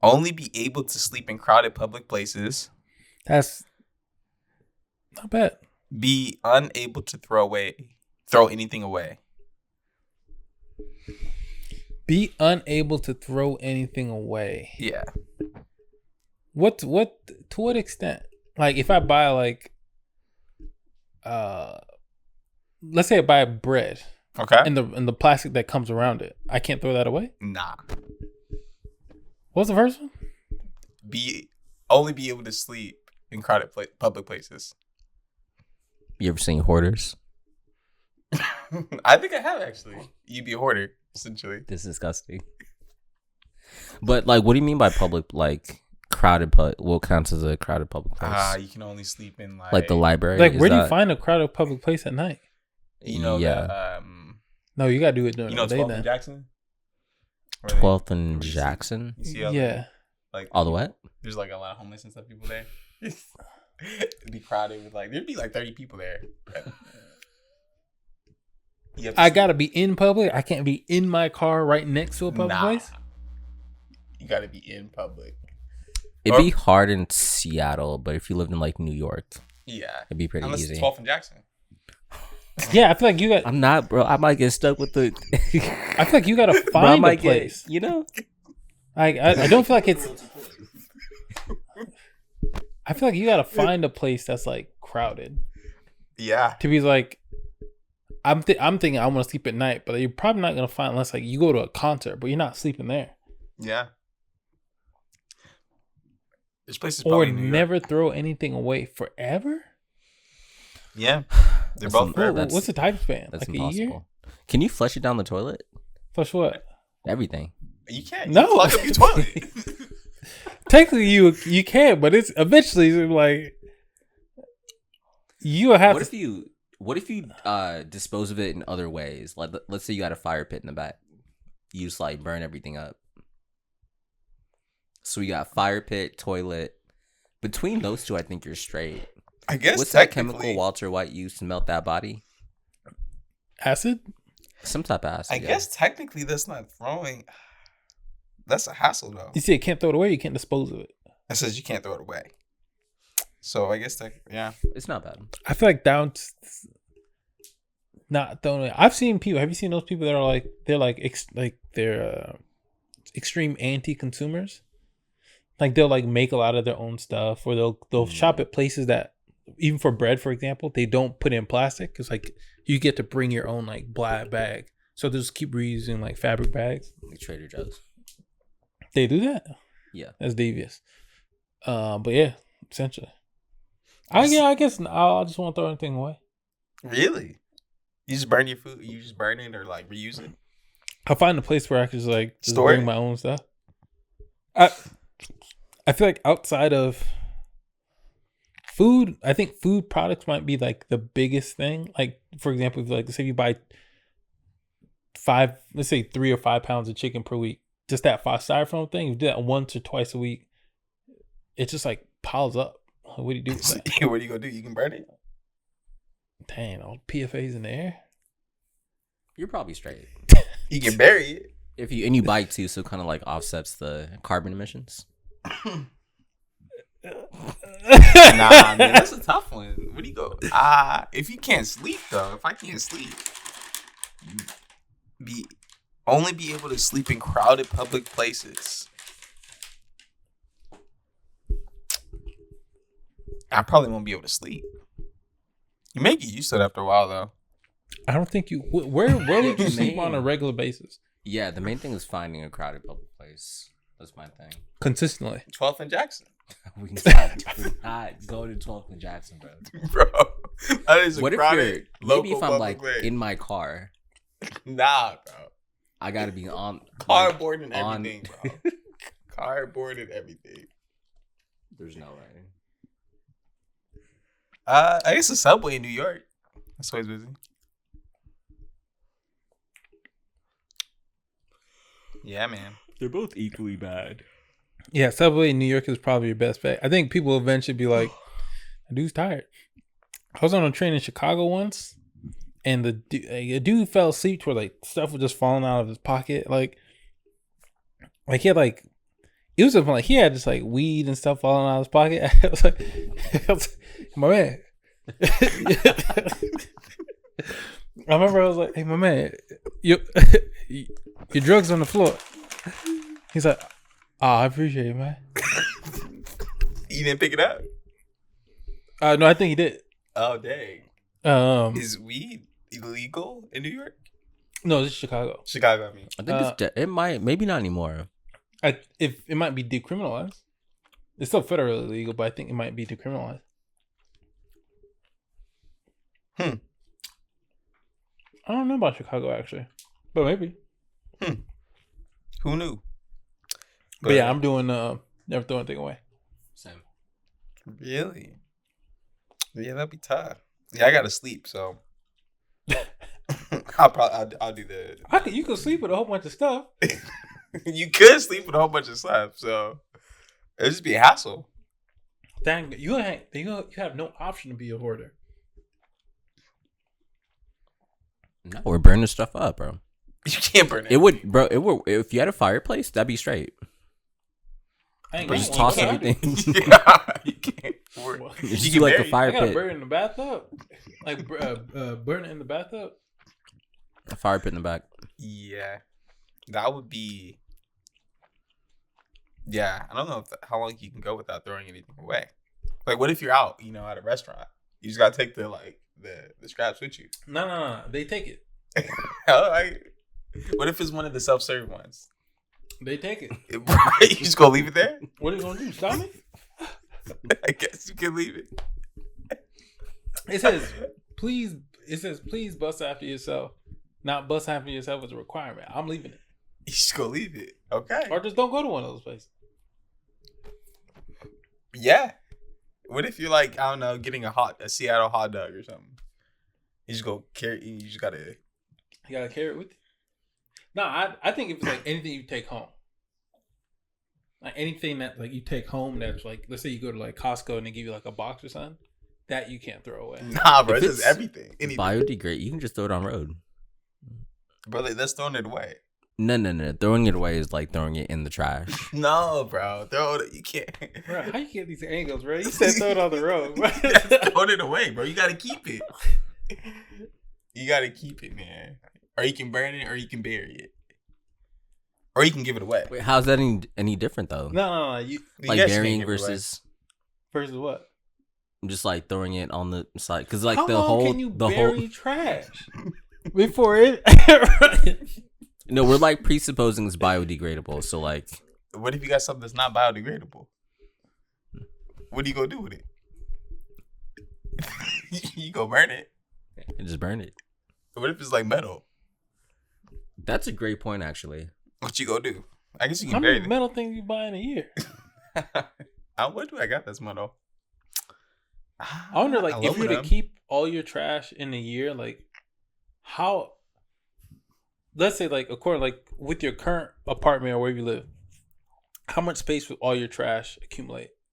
Only be able to sleep in crowded public places. That's not bad. Be unable to throw anything away. Be unable to throw anything away. Yeah. What to what extent? Like if I buy like let's say I buy bread. Okay. And the plastic that comes around it. I can't throw that away? Nah. What's the first one? Only be able to sleep in crowded public places. You ever seen Hoarders? I think I have actually. You'd be a hoarder, essentially. This is disgusting. But like, what do you mean by public? Like crowded? What counts as a crowded public place? You can only sleep in like the library. Like, where do you find a crowded public place at night? You know, yeah. No, you gotta do it during the day. 12th and Jackson. 12th and Jackson. Yeah. Like all the way. There's like a lot of homeless and stuff people there. It'd be crowded with like there'd be like 30 people there. I gotta be in public. I can't be in my car right next to a public place. You gotta be in public. It'd be hard in Seattle, but if you lived in like New York, it'd be pretty easy. 12th and Jackson. Yeah, I feel like you got. I'm not, bro. I might get stuck with the. I feel like you gotta find a place. You know, I don't feel like it's. I feel like you gotta find a place that's like crowded. Yeah. To be like, I'm thinking I want to sleep at night, but you're probably not gonna find unless like you go to a concert, but you're not sleeping there. Yeah. There's places. Or never throw anything away forever. Yeah. They're both forever. What's the time span? That's like impossible. a year? Can you flush it down the toilet? Flush what? Everything. You can't. No. You plug up your toilet. Technically, you can, but it's eventually like you have. What if you dispose of it in other ways? Like, let's say you got a fire pit in the back. You just like burn everything up. So we got fire pit, toilet. Between those two, I think you're straight. I guess. What's that chemical Walter White used to melt that body? Acid. Some type of acid. I guess technically that's not throwing. That's a hassle though. You see, you can't throw it away. You can't dispose of it. That says you can't throw it away. So I guess it's not bad. I feel like not throwing away. I've seen people. Have you seen those people that are like they're extreme anti-consumers? Like they'll like make a lot of their own stuff, or they'll shop at places that even for bread, for example, they don't put in plastic because like you get to bring your own like black bag. So they'll just keep reusing like fabric bags. Like Trader Joe's. They do that? Yeah. That's devious. But yeah, essentially. I guess I just want to throw anything away. Really? You just burn your food? You just burn it or like reuse it? I'll find a place where I can just store bring my own stuff. I feel like outside of food, I think food products might be like the biggest thing. Like for example, if like say you buy 3 or 5 pounds of chicken per week, just that styrofoam thing, you do that once or twice a week, it just like piles up. What do you do with that? What are you gonna do? You can burn it. Dang, all PFAs in the air. You're probably straight. You can bury it. You bike too, so kind of like offsets the carbon emissions. Nah, man, that's a tough one. Where do you go? If you can't sleep though, if I can't sleep, only be able to sleep in crowded public places. I probably won't be able to sleep. You may get used to it after a while though. I don't think you. Where would you sleep on a regular basis? Yeah, the main thing is finding a crowded public place. That's my thing. Consistently. 12th and Jackson. We not go to 12th and Jackson, bro. Bro, that is what a crowded maybe if I'm like place. in my car. Nah, bro. I gotta be on cardboard and everything, bro. Cardboard and everything. There's no way. I guess the subway in New York. That's always busy. Yeah, man. They're both equally bad. Yeah, subway in New York is probably your best bet. I think people will eventually be like, "The dude's tired." I was on a train in Chicago once, and a dude fell asleep where like stuff was just falling out of his pocket. Like he had like it was something like he had just like weed and stuff falling out of his pocket. I was like, my man. I remember I was like, hey, my man, your drugs on the floor. He's like, oh, I appreciate it, man. You didn't pick it up? No, I think he did. Oh, dang. Is weed illegal in New York? No, it's Chicago. Chicago, I mean. I think it might, maybe not anymore. If it might be decriminalized. It's still federally illegal, but I think it might be decriminalized. I don't know about Chicago actually, but maybe. Who knew? But yeah, I'm doing never throw anything away. Same. Really? Yeah, that'd be tough. Yeah, I gotta sleep, so I'll do the. You could sleep with a whole bunch of stuff. You could sleep with a whole bunch of stuff, so it'd just be a hassle. Dang, you have no option to be a hoarder. No, we're burning stuff up, bro. You can't burn it. It would, bro. It would. If you had a fireplace, that'd be straight. I ain't Bro, got just one. toss What I everything. You can't. Just do like a fire I gotta pit. burn it in the bathtub. Like burn it in the bathtub. A fire pit in the back. Yeah, that would be. Yeah, I don't know how long you can go without throwing anything away. Like, what if you're out, at a restaurant? You just gotta take the scraps with you. No. They take it. What if it's one of the self-serve ones? They take it. You just gonna leave it there? What are you gonna do? Stop me? I guess you can leave it. It says please bust after yourself. Not bust after yourself is a requirement. I'm leaving it. You just gonna leave it. Okay. Or just don't go to one of those places. Yeah. What if you're like, I don't know, getting a Seattle hot dog or something? You just go carry. You just gotta. You gotta carry it with you. No, I think if it's like anything you take home, like anything that like you take home that's like, let's say you go to like Costco and they give you like a box or something, that you can't throw away. Nah, bro, If this is it's everything. Anything. Biodegrade. You can just throw it on road. Bro, that's throwing it away. No. Throwing it away is like throwing it in the trash. No, bro, throw it. You can't. Bro, how you get these angles, bro? You said throw it on the road. Bro. Throwing it away, bro. You gotta keep it. You gotta keep it, man. Or you can burn it, or you can bury it, or you can give it away. Wait, how's that any different though? No. You Like Yes, you burying can give it away. versus what? just like throwing it on the side because like How the long whole can you the bury whole trash before it? no, we're like presupposing it's biodegradable. So like, What if you got something that's not biodegradable? What are you gonna do with it? You go burn it. and just burn it. What if it's like metal? That's a great point, actually. What you gonna do? I guess you How can bury many it. metal things you buy in a year? What do I got that's metal? I wonder, like, if you were to Aluminum. keep all your trash in a year, like, how? Let's say, like, according, like, with your current apartment or where you live, how much space would all your trash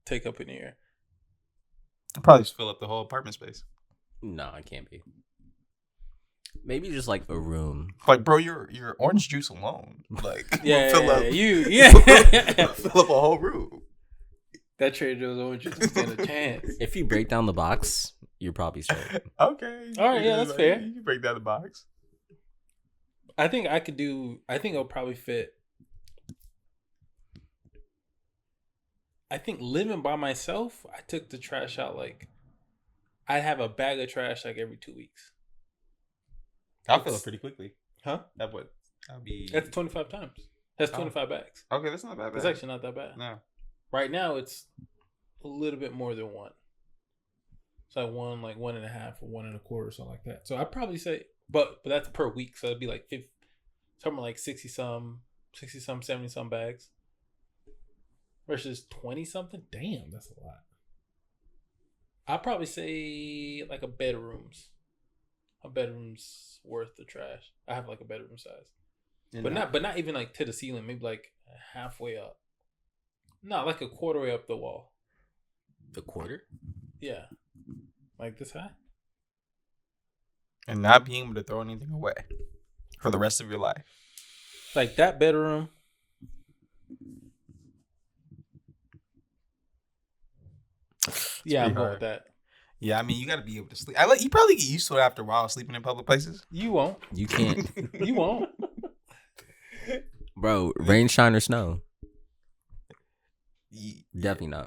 take up in a year? Probably just fill up the whole apartment space. No, it can't be. Maybe just like a room. Like, bro, your orange juice alone, like, Yeah, fill up, fill up a whole room. That Trader Joe's orange juice doesn't stand a chance. If you break down the box, you're probably straight. Okay, All right, yeah, that's fair. You can break down the box. I think it'll probably fit. I think living by myself, I took the trash out like I'd have a bag of trash like every 2 weeks. I'll fill it pretty quickly. Huh? That'll be. That's 25 times. That's 25 bags. Okay, that's not bad. It's actually not that bad. No. Right now, it's a little bit more than one. It's like 1.5 or 1.25 or something like that. So I'd probably say, but that's per week. So it'd be like 50, something like 60 some, 70 some bags versus 20 something. Damn, that's a lot. I'd probably say like a bedroom's worth of trash. I have like a bedroom size, but not even like to the ceiling. Maybe like halfway up. No, like a quarter way up the wall. The quarter? Yeah, like this high. And not being able to throw anything away for the rest of your life. Like that bedroom. Yeah, I'm pretty going hard. with that. Yeah, I mean, you got to be able to sleep. You probably get used to it after a while sleeping in public places. You won't. You can't, You won't. bro. Rain, shine, or snow. Yeah. Definitely not.